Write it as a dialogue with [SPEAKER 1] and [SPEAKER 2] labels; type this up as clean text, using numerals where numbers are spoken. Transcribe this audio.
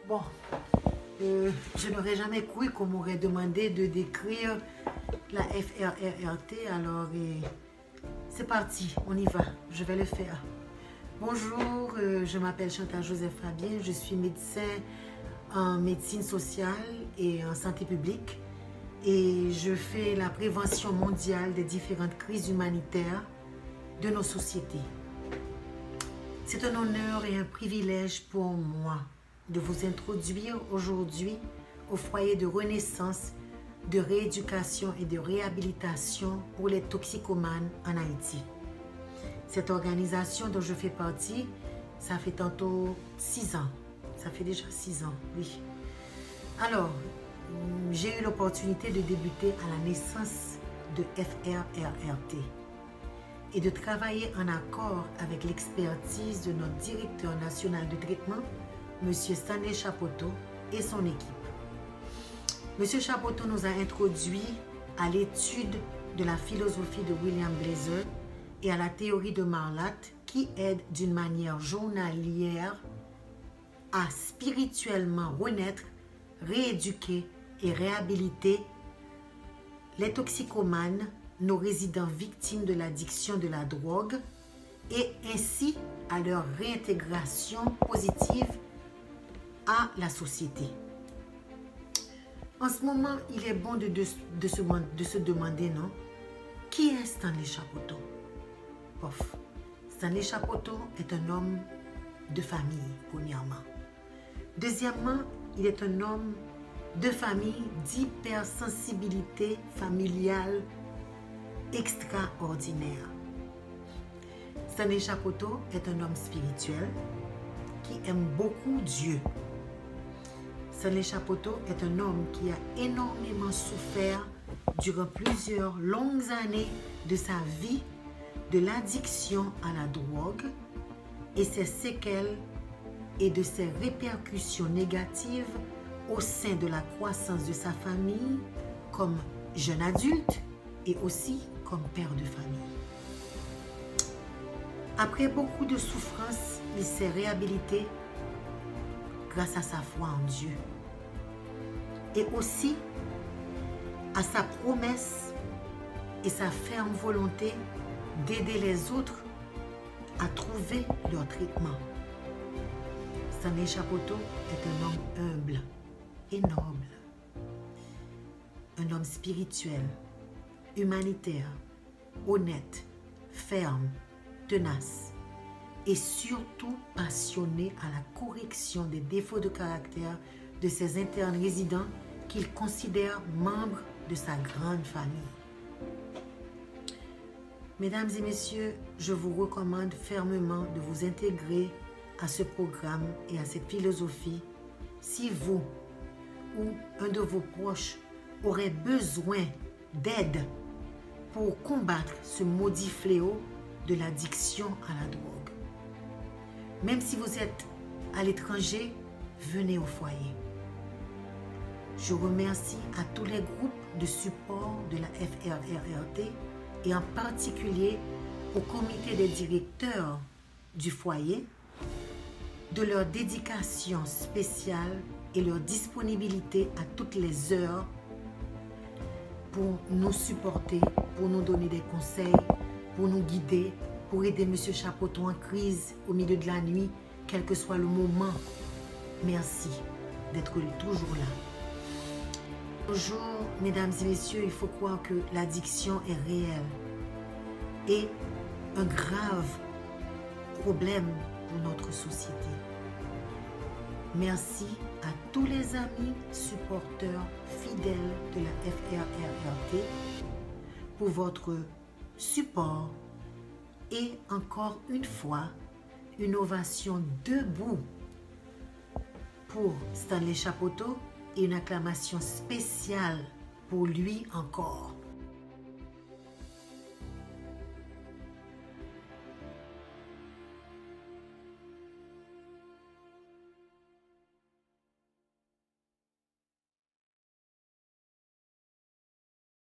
[SPEAKER 1] Bon, je n'aurais jamais cru qu'on m'aurait demandé de décrire la FRRRT, alors c'est parti, on y va, je vais le faire. Bonjour, je m'appelle Chantal Joseph Fabien, je suis médecin en médecine sociale et en santé publique et je fais la prévention mondiale des différentes crises humanitaires de nos sociétés. C'est un honneur et un privilège pour moi de vous introduire aujourd'hui au foyer de renaissance, de rééducation et de réhabilitation pour les toxicomanes en Haïti. Cette organisation dont je fais partie, ça fait tantôt 6 ans. Ça fait déjà 6 ans, oui. Alors, j'ai eu l'opportunité de débuter à la naissance de FRRRT et de travailler en accord avec l'expertise de notre directeur national de traitement, M. Stanley Chapoto et son équipe. M. Chapoto nous a introduits à l'étude de la philosophie de William Blazer et à la théorie de Marlatt qui aide d'une manière journalière à spirituellement renaître, rééduquer et réhabiliter les toxicomanes, nos résidents victimes de l'addiction de la drogue et ainsi à leur réintégration positive à la société. En ce moment, il est bon de se demander, non? Qui est Stanley Chapoto? Pof. Stanley Chapoto est un homme de famille, premièrement. Deuxièmement, il est un homme de famille d'hypersensibilité familiale extraordinaire. Stanley Chapoto est un homme spirituel qui aime beaucoup Dieu. Stanley Chapoto est un homme qui a énormément souffert durant plusieurs longues années de sa vie de l'addiction à la drogue et ses séquelles et de ses répercussions négatives au sein de la croissance de sa famille comme jeune adulte et aussi comme père de famille. Après beaucoup de souffrances, il s'est réhabilité grâce à sa foi en Dieu et aussi à sa promesse et sa ferme volonté d'aider les autres à trouver leur traitement. Stanley Chapoto est un homme humble et noble, un homme spirituel, humanitaire, honnête, ferme, tenace et surtout passionné à la correction des défauts de caractère de ses internes résidents qu'il considère membres de sa grande famille. Mesdames et messieurs, je vous recommande fermement de vous intégrer à ce programme et à cette philosophie si vous ou un de vos proches aurait besoin d'aide pour combattre ce maudit fléau de l'addiction à la drogue. Même si vous êtes à l'étranger, venez au foyer. Je remercie à tous les groupes de support de la FRRRT et en particulier au comité des directeurs du foyer de leur dédication spéciale et leur disponibilité à toutes les heures pour nous supporter, pour nous donner des conseils, pour nous guider, pour aider M. Chapoto en crise au milieu de la nuit, quel que soit le moment. Merci d'être toujours là. Bonjour, mesdames et messieurs, il faut croire que l'addiction est réelle et un grave problème pour notre société. Merci à tous les amis supporters fidèles de la FRRRT pour votre support et encore une fois, une ovation debout pour Stanley Chapoto et une acclamation spéciale pour lui encore.